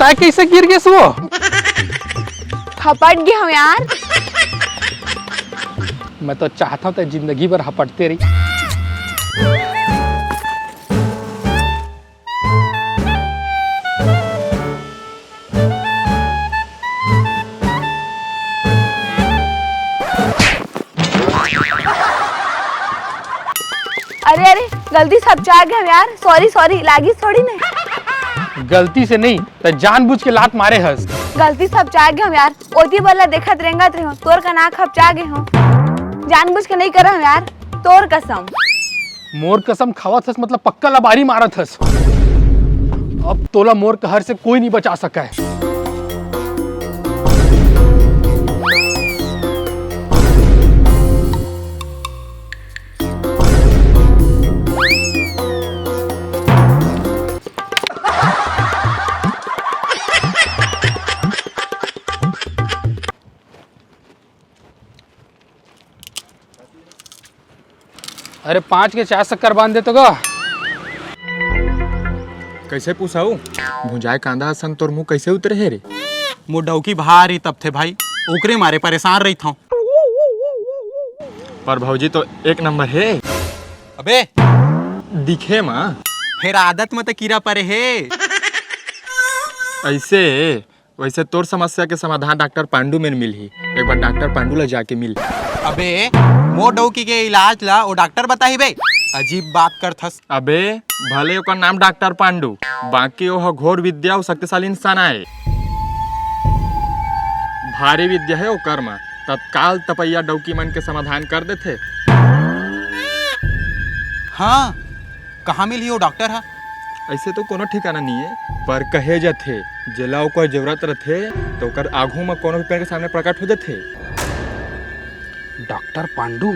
तय कैसे गिर गए वो? हपट गए हम यार। मैं तो चाहता हूँ तो जिंदगी भर हपटते रही। अरे अरे गलती से हपचा गए हम यार। सॉरी सॉरी, लागी थोड़ी नहीं। गलती से नहीं तो जानबूझ के लात मारे हंस। गलती से हपचा गए हम यार। ओती बल्ला देखत रेंगत रही हूँ, तोर का नाक हपचा गए हूँ। जानबूझ के नहीं करा हम यार, तोर कसम। मोर कसम खावत हस मतलब पक्का लबारी मारत हस। अब तोला मोर कहर से कोई नहीं बचा सका है। अरे 5 के 4 शक्कर बांध दे तो गा। कैसे पूछाऊ भुंजाए कांदा संग तोर मुंह कैसे उतरे है रे? मुँह डौकी भारी तब थे भाई, ओकरे मारे परेशान रही था। पर भौजी तो एक नंबर है। अबे दिखे माँ फिर आदत में तो कीड़ा परे है। ऐसे वैसे तोर समस्या के समाधान डॉक्टर पांडू में मिल ही। एक बार डॉक्टर पांडू ला जाके मिल। अबे मोर डौकी के इलाज ला वो डॉक्टर बताही बे, अजीब बात करथस। अबे भले ओकर नाम डॉक्टर पांडू, बाकी वो घोर विद्या और शक्तिशाली इंसान आए। भारी विद्या है वो कर्म, तत्काल तपैया डौकी मन के समाधान कर देते। हाँ कहाँ मिली वो डॉक्टर है? ऐसे तो कोनो ठिकाना नहीं है, पर कहे जाथे जेला ओकर जरूरत रथे तो ओकर आगू में कोनो भी पेड़ के सामने प्रकट हो जाथे। डॉक्टर पांडू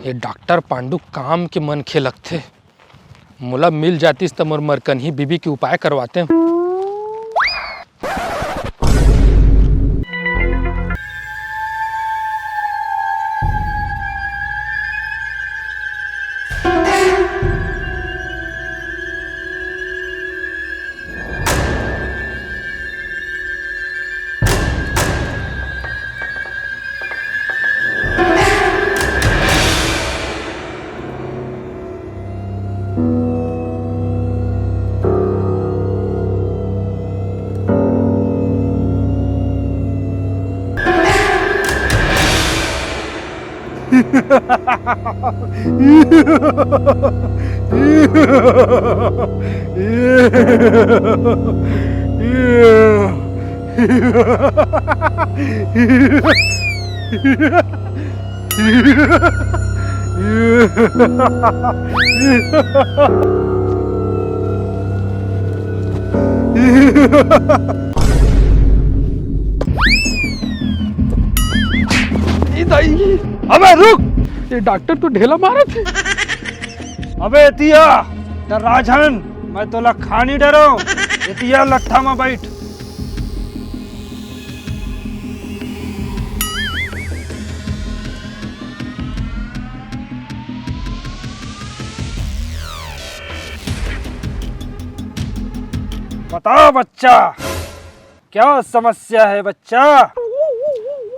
ये डॉक्टर पांडू काम के मन खे लगते। मोला मिल जातीस तो मोर मरकनही बीबी के उपाय करवाते हैं। अबे रुक, ये डॉक्टर तो ढेला मारा थे। अबे तिया राजन, मैं तोला खानी डरो। तिया लट्ठा में बैठ। बताओ बच्चा, क्या समस्या है बच्चा?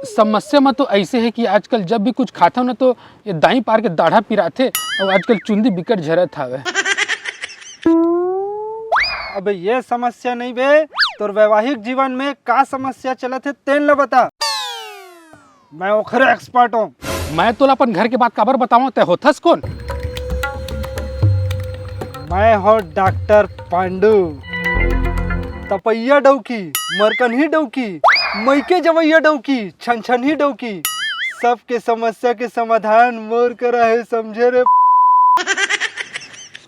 समस्या में तो ऐसे है कि आजकल जब भी कुछ खाता हूँ ना तो ये दाई पार के दाढ़ा पिराथे और आजकल चुंदी बिकट झरत हवे। अबे ये समस्या नहीं बे, तोर वैवाहिक जीवन में का समस्या चलत है तेन ल बता। मैं ओखरे एक्सपर्ट हूँ। मैं तो अपन घर के बात काबर बताऊँ, तय होथस कौन? मैं हो डॉक्टर पांडू। तपैया डौकी, मरकनही डौकी, मैके जवैया डौकी, छनछनही डौकी, सबके समस्या के समाधान मोर करा है, समझे रे?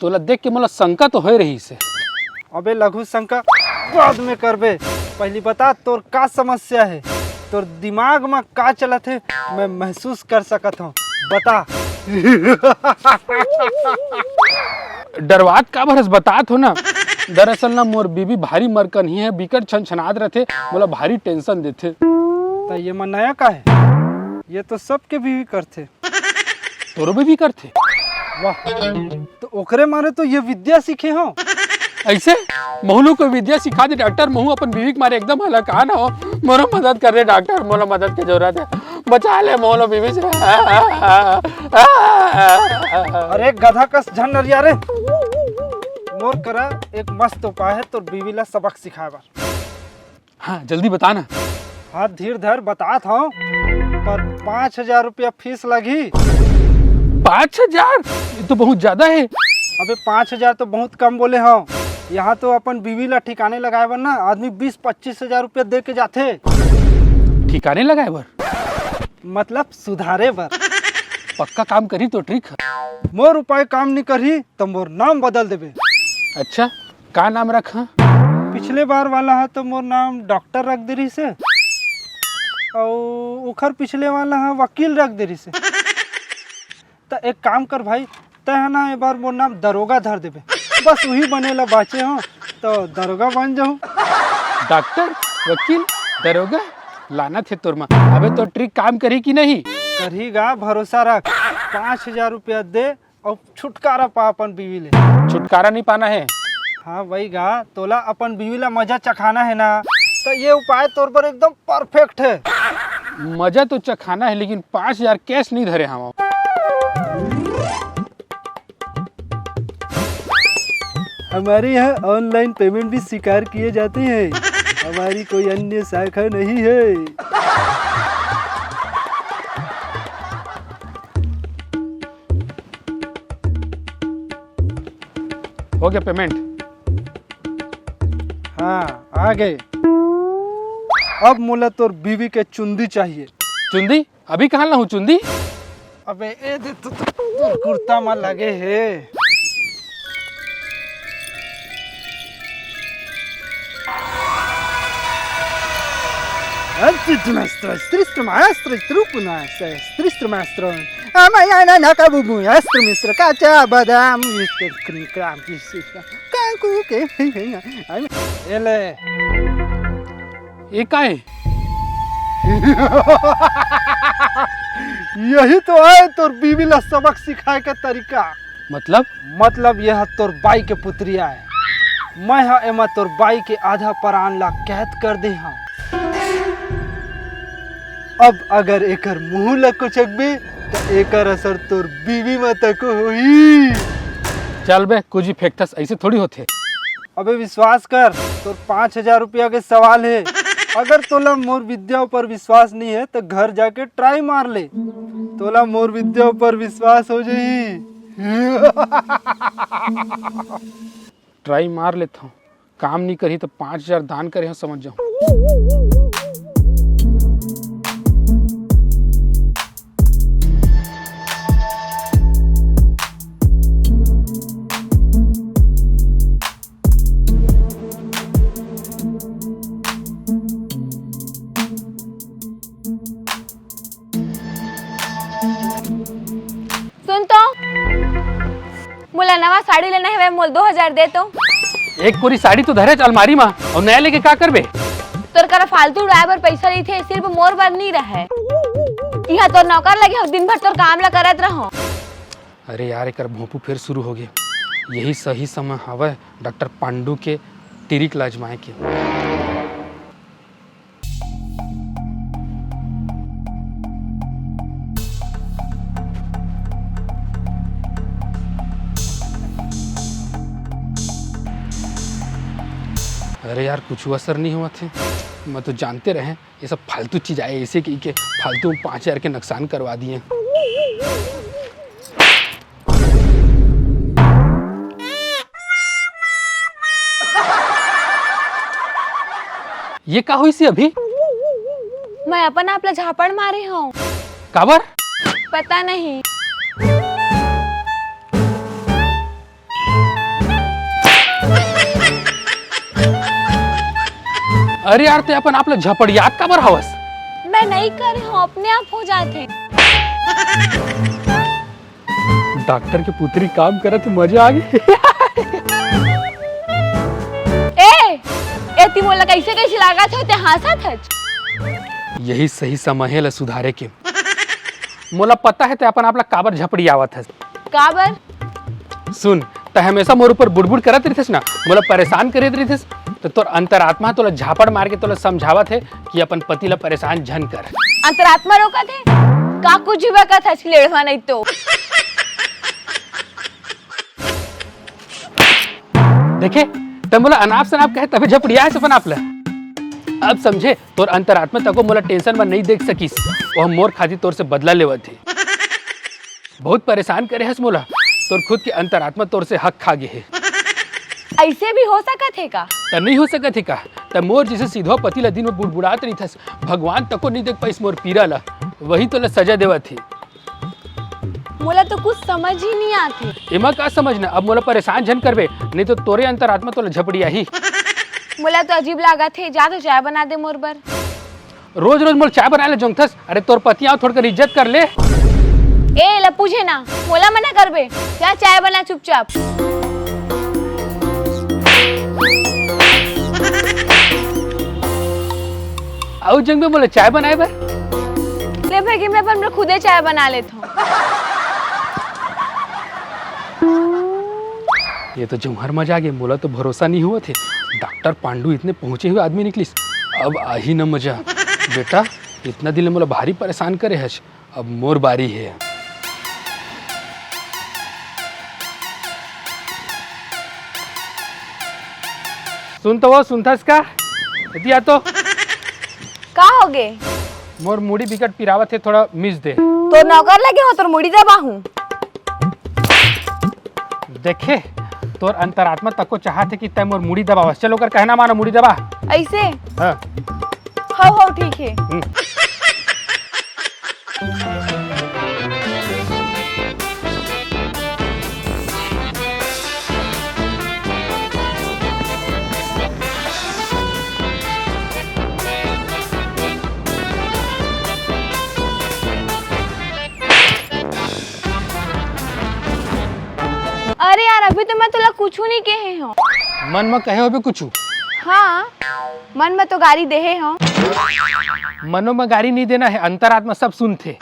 तोला देख के मला शंका तो हो रही से। अबे लघु शंका बाद में करबे, पहली बता तोर का समस्या है, तोर दिमाग में का चलत है, मैं महसूस कर सकत हूँ, बता। डरवात का भरस बात हो ना। दरअसल ना मोर बीबी भारी मरकन ही है, बिकट छनछनाद रहते, बोला भारी टेंशन देते। तो ये मन नया का है, ये तो सबके बीवी करते। तोरो भी करथे। वाह, तो ओकरे मारे तो ये विद्या सीखे हो। ऐसे महलू को विद्या सिखा दे डॉक्टर। महू अपन बीवी के मारे एकदम हलाका ना हो। मोरो मदद कर दे डॉक्टर, मोला मदद की जरूरत है, बचा ले मोलो बीवी से। अरे गधा कस झन्नरिया रे, मोर करा एक मस्त उपाय है तो बीवी ला सबक सिखावा। हाँ जल्दी बता ना। हाथ धीर धर बतात हूँ, पर 5,000 रुपया फीस लगी। 5,000? ये तो बहुत ज्यादा है। अबे 5,000 तो बहुत कम बोले हो। यहाँ तो अपन बीवी ला ठिकाने लगाए बर ना आदमी 20-25 हजार रुपया दे के जाते। ठिकाने लगाए बर मतलब सुधारे बर। पक्का काम करी तो ठीक है। मोर उपाय काम नहीं करी तो मोर नाम बदल देबे। अच्छा का नाम रखा? पिछले बार वाला है तो मोर नाम डॉक्टर रख दे रही से, और उखर पिछले वाला है वकील रख दे रही से। तो एक काम कर भाई, तय ना एक बार मोर नाम दरोगा धर देबे, बस वही बनेला बाचे हो तो दरोगा बन जाऊँ। डॉक्टर, वकील, दरोगा, लानत है तोर माँ। अबे तो ट्रिक काम करी कि नहीं? करीगा, भरोसा रख। 5,000 रुपया दे और छुटकारा पा अपन बीवी ले। छुटकारा नहीं पाना है। हाँ वही गा, तोला अपन बीवी ला मजा चखाना है ना, तो ये उपाय तोर पर एकदम परफेक्ट है। मजा तो चखाना है, लेकिन 5,000 कैश नहीं धरे हम। हमारे यहाँ ऑनलाइन पेमेंट भी स्वीकार किए जाते हैं, हमारी कोई अन्य शाखा नहीं है। हो गया पेमेंट? हाँ आ गए। अब मोला तोर बीवी के चुंदी चाहिए। चुंदी? अभी कहाँ लाऊं चुंदी? अबे ए दे तो तोर कुर्ता में लगे है। ये का है? यही तो है तोर बीवी ला सबक सिखाए का तरीका। मतलब यह तोर बाई के पुत्रिया है। मैं हा एमा तोर बाई के आधा प्राण ला कैद कर दे हाँ। अब अगर एकर मुंह ला कुचकबे तो एकर असर तोर बीवी में तक होई। चल बे, कुछ भी फेंकतस, ऐसे थोड़ी होते। अबे विश्वास कर, तोर 5,000 रुपया के सवाल है। अगर तोला मोर विद्या पर विश्वास नहीं है तो घर जाके ट्राई मार ले, तोला मोर विद्या पर विश्वास हो जाई। ट्राई मार लेता हूँ, काम नहीं करी तो 5,000 दान करे हो, समझ जाओ। सुन तो, मोला नवा साड़ी लेना है, मोल 2,000 दे तो। एक पूरी साड़ी तो धरे अलमारी में, और नया लेके क्या करबे? तोर करा फालतू उड़ाए बर पैसा नहीं थे, सिर्फ मोर बर नहीं रहे। यहाँ तोर नौकर लगे हो, दिन भर तोर काम ला करत रहो। अरे यार, एक भोंपू फिर शुरू हो गया। यही सही समय हवा डॉक्टर पांडु के तिरिक लाजमाए के। अरे यार, कुछ असर नहीं हुआ थे। मैं तो जानते रहे ये सब फालतू चीज आए, ऐसे की के फालतू 5,000 के नुकसान करवा दिए। ये का हुई सी अभी? मैं अपन आप ला झापड़ मारे हूँ। काबर? पता नहीं। अरे यार, ते अपन आप ला झपड़ियात काबर हवस? मैं नहीं कर रही हूँ, अपने आप हो जाते। डॉक्टर के पुत्री काम करत मजा आ गई। ए ती मोला कैसे कैसे लागत हो ते हंसत हच। यही सही समय है ला सुधारे के। मोला पता है ते अपन आपला काबर झपड़ी आवत है। काबर सुन ते हमेशा मोर ऊपर बुड़बुड़ करत रहिथस ना, मोला परेशान करत रहिथस, तो तोर अंतरात्मा तोला झापड़ मार के तोला समझावत है कि अपन पति ला परेशान झन कर। अंतरात्मा रोका थे का कुछ भी का था लेड़वा नहीं तो देखे तब मोला अनाप शनाप कहे तभी झपड़िया है सपन आपला। अब समझे तोर अंतरात्मा तको मोला टेंशन में नहीं देख सकीस, वह मोर खातिर तोर से बदला लेवत है। बहुत परेशान करे हस मोला, तोर खुद के अंतरात्मा तोर से हक खा गे है। ऐसे भी हो सकत है का? त नहीं हो सकत है का? त मोर जैसे सीधो पति ला दिन में बुड़बुड़ात रही थस, भगवान तको नहीं देख पाइस मोर पीरा ला, वही तो ला सजा देवत थी। मोला तो कुछ समझ ही नहीं आती। एमा का समझना, अब मोला परेशान झन करबे, नहीं तो तोरे अंतरात्मा तोला झपड़िया ही। मोला तो अजीब लागत है, जा तो चाय बना दे मोर बर। रोज रोज मोल चाय बना ले जोंगथस, अरे तोर पति आओ थोड़ कर इज्जत कर ले। ए ला पूछे ना, मोला मना करबे, जा चाय बना चुपचाप। आओ जंग में बोले चाय बनाए बर। ले भाई कि मैं अपन खुदे चाय बना लेता हूँ। ये तो जमहर मजा आ गया, मोला तो भरोसा नहीं हुआ थे डॉक्टर पांडू इतने पहुंचे हुए आदमी निकलिस। अब आ ही न मजा बेटा, इतना दिन मोला भारी परेशान करे हस, अब मोर बारी है। सुन तो वो सुनथस का दिया तो का हो गे? मोर मुड़ी बिकट पिरावत है, थोड़ा मिस दे। तो नौकर लगे हो तोर मुड़ी दबा हूँ। देखे तोर अंतरात्मा तको चाहत है कि तय मोर मुड़ी दबावस, चलो कर कहना मानो मुड़ी दबा। ऐसे हाँ। हो ठीक है। अरे यार अभी तो मैं तुला कुछ नहीं कहे हो। मन में कहे हो भी कुछ? हाँ मन में तो गाड़ी देहे हो। मनो में गाड़ी नहीं देना है, अंतरात्मा सब सुनते।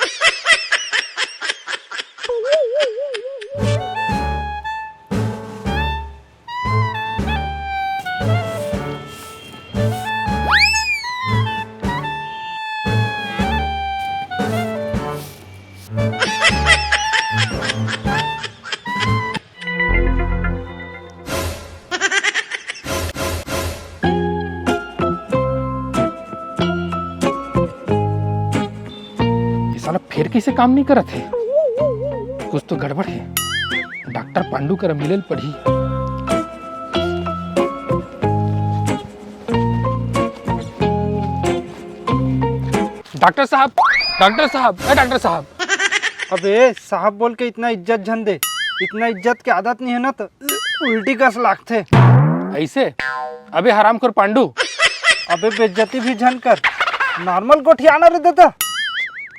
साला फिर कैसे काम नहीं करत है, कुछ तो गड़बड़ है। डॉक्टर पांडू कर मिलल पड़ी। डॉक्टर साहब, डॉक्टर साहब, डॉक्टर साहब। अबे साहब बोल के इतना इज्जत झन दे, इतना इज्जत की आदत नहीं है ना तो उल्टी कस लागथे। ऐसे अबे हरामखोर पांडू, अबे बेइज्जती भी झन कर, नॉर्मल गोठियाना रे देता।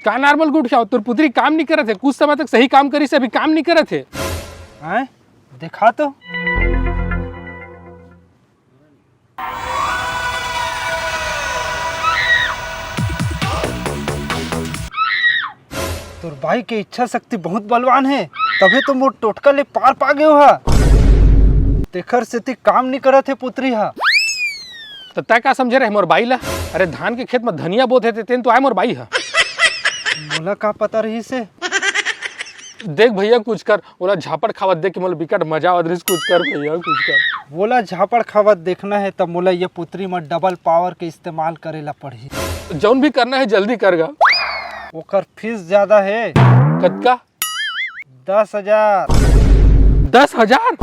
का नॉर्मल गुड खाओ, तोर पुत्री काम नहीं करत है, कुछ समय तक सही काम करी से अभी काम नहीं करत है। हैं दिखा तो। तोर भाई के इच्छा शक्ति बहुत बलवान है, तभी तो मोर टोटका ले पार पा गयो हा। तेखर से ती काम नहीं करत है पुत्री हा। तो तय का समझे रहे मोर बाई ला? अरे धान के खेत में धनिया बोते थे, तेन तो आए मोर बाई है। मोला का पता रही से? देख भैया कुछ कर, बोला झापड़ खावत देख के मोला बिकट मजा आवत रही, कुछ कर भैया कुछ कर। बोला झापड़ खावत देखना है तब मोला ये पुत्री में डबल पावर के इस्तेमाल करेला पड़ी। जौन भी करना है जल्दी करगा। ओकर फीस ज्यादा है। कतका? 10,000। 10,000?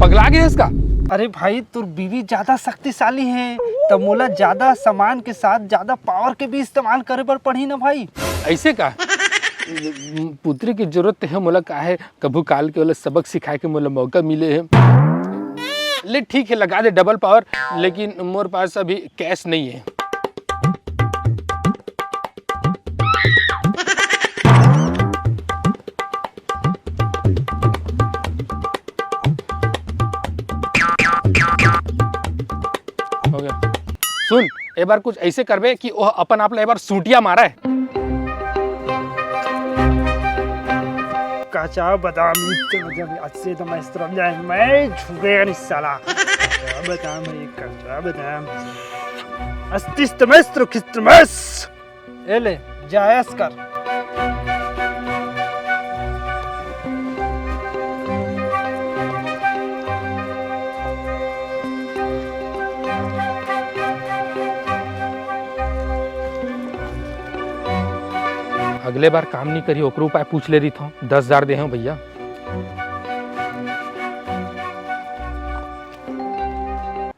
पगला गया इसका। अरे भाई तोर बीवी ज्यादा शक्तिशाली है, तब मोला ज्यादा सामान के साथ ज्यादा पावर के भी इस्तेमाल करे पर पड़ी ना भाई। ऐसे का पुत्री की जरूरत है मोला, का है कभू काल के वाला सबक सिखाए के मोला मौका मिले है। ले ठीक है लगा दे डबल पावर, लेकिन मोर पास अभी कैश नहीं है। हो गया। सुन एक बार कुछ ऐसे करबे कि वह अपन आप ला एक बार सूटिया मारा है। काचा बादाम जब आज से तो मैं तरफ जाए मैं झुकेगा नहीं साला। काचा बादाम है, काचा बादाम अस्तिस्तमस्त्र खिस्तमस ए ले जायस कर। अगले बार काम नहीं करी ओकरो उपाय पूछ ले रही था। 10,000 दे हैं भैया।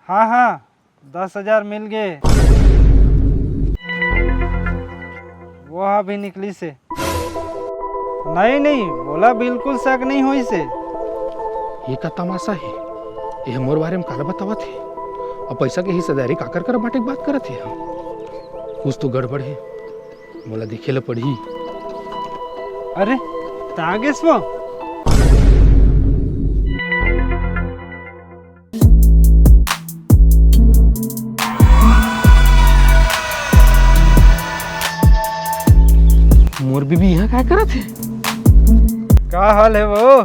हाँ हाँ 10,000 मिल गए। वो अभी निकली से नहीं नहीं बोला बिल्कुल शक नहीं हुई से। ये का तमाशा है, ये मोर बारे में काला बतावा थे और पैसा के हिस्सेदारी काकर कर बाटे की बात करत है। कुछ तो गड़बड़ है, मोला देखे ला पड़ी। अरे तागेश्वर मोर बीबी यहाँ क्या करत है? का हाल है वो?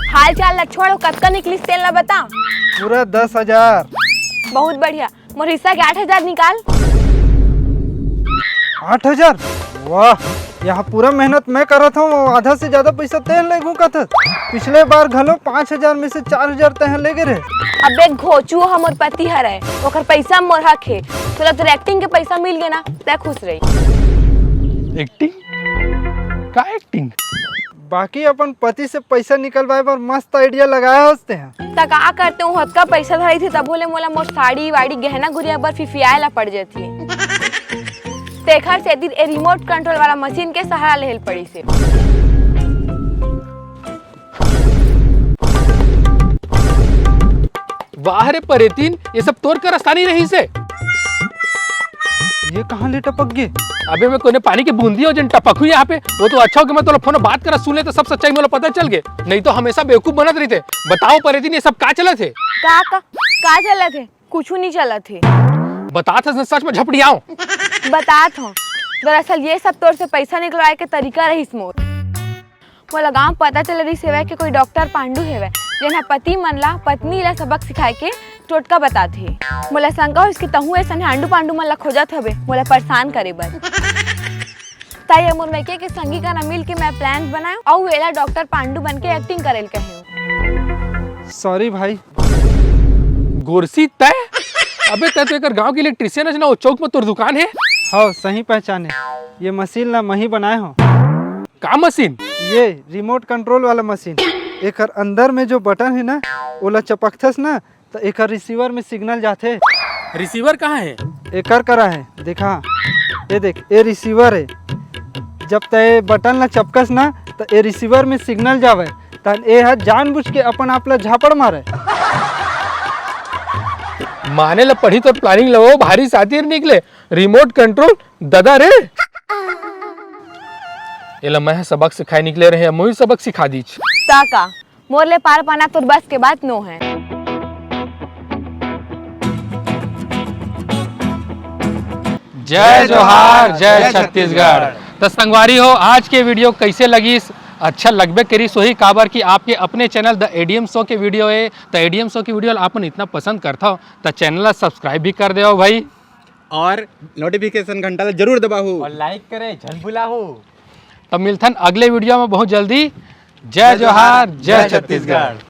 हाल चाल लछोड़ कब का निकली तेल ना बता। पूरा 10,000। बहुत बढ़िया, मोर हिस्सा के 8,000 निकाल। 8,000? वाह, यहाँ पूरा मेहनत मैं करत हूँ, आधा से ज्यादा पैसा तेल ले घूका था। पिछले बार घलो 5,000 में से 4,000 तह ले गए। अबे घोचू हमर पति हरे, ओकर पैसा मोर हक है। तोला तो एक्टिंग के पैसा मिल गए ना, तै खुश रही। एक्टिंग? का एक्टिंग? बाकी अपन पति से पैसा निकलवाए पर मस्त आइडिया लगाया हंसते हैं। ता का करते हूँ, हद का पैसा धरी थी तब बोले मोला मोर साड़ी वाड़ी गहना गुड़िया पर फिफियाए ला पड़ जाती। तेखर से दिन रिमोट कंट्रोल वाला मशीन के सहारा लेहल पड़ी से। वाह रे परेतीन, ये सब तोड़ कर आसानी रही से। ये कहाँ ले टपक गए? अबे मैं कोने पानी की बूंदी हो जन टपक हुई यहाँ पे। वो तो अच्छा हो कि मैं तो फोन बात कर सुन ले तो सब सच्चाई मोला पता चल गए, नहीं तो हमेशा बेवकूफ बनत रही थे। बताओ परेतीन, ये सब का चला थे? का चला थे? कुछ नहीं चला थे। बता था सच में झपड़ियाओ। बतात हूँ, दरअसल ये सब तोर से पैसा निकलवाए के तरीका रही मोर। मोला गाँव पता चल रही सेवा के कोई डॉक्टर पांडू हेवे जेना पति मन ला पत्नी ला सबक सिखाए के टोटका बताथे। मोला शंका हो इसके तहु ऐसा हांडू पांडू मन ला खोजत हवे मोला परेशान करे बर। ताई मोर मैके के संगी का ना मिल के मैं प्लान बनायो और वेला डॉक्टर पांडू बन के एक्टिंग करेल कहे। सॉरी भाई। गोरसी तय? अबे तय तो एक गांव के इलेक्ट्रिशियन है ना, वो चौक में तोर दुकान है। हाँ सही पहचाने, ये मशीन ला मैं ही बनाए हूँ। का मशीन? ये रिमोट कंट्रोल वाला मशीन। एक अंदर में जो बटन है ना, ओला चपकथस ना तो एक रिसीवर में सिग्नल जाते। रिसीवर कहाँ है? एकर करा है, देखा ये देख, ये रिसीवर है। जब तय बटन ला चपकस ना तो ये रिसीवर में सिग्नल जावे तन ए हा जानबूझ के अपन आप ला झापड़ मारे। माने ला पढ़ी तो प्लानिंग लो भारी सातिर निकले। रिमोट कंट्रोल दादा रे। एला मैं सबक सिखाए निकले रहे, मुझे सबक सिखा दीच। ताका मोर ले पार पाना तो बस के बात नो है। जय जोहार, जय छत्तीसगढ़। तो संगवारी हो, आज के वीडियो कैसे लगी? अच्छा लगबे करी सोही काबर कि आपके अपने चैनल द एडीएम शो के वीडियो है। तो एडीएम शो की वीडियो आपन इतना पसंद करता हो तो चैनल सब्सक्राइब भी कर दो भाई, और नोटिफिकेशन घंटा जरूर दबाओ और लाइक करे झन भुलाओ। तो मिलथन अगले वीडियो में बहुत जल्दी। जय जोहार, जय छत्तीसगढ़।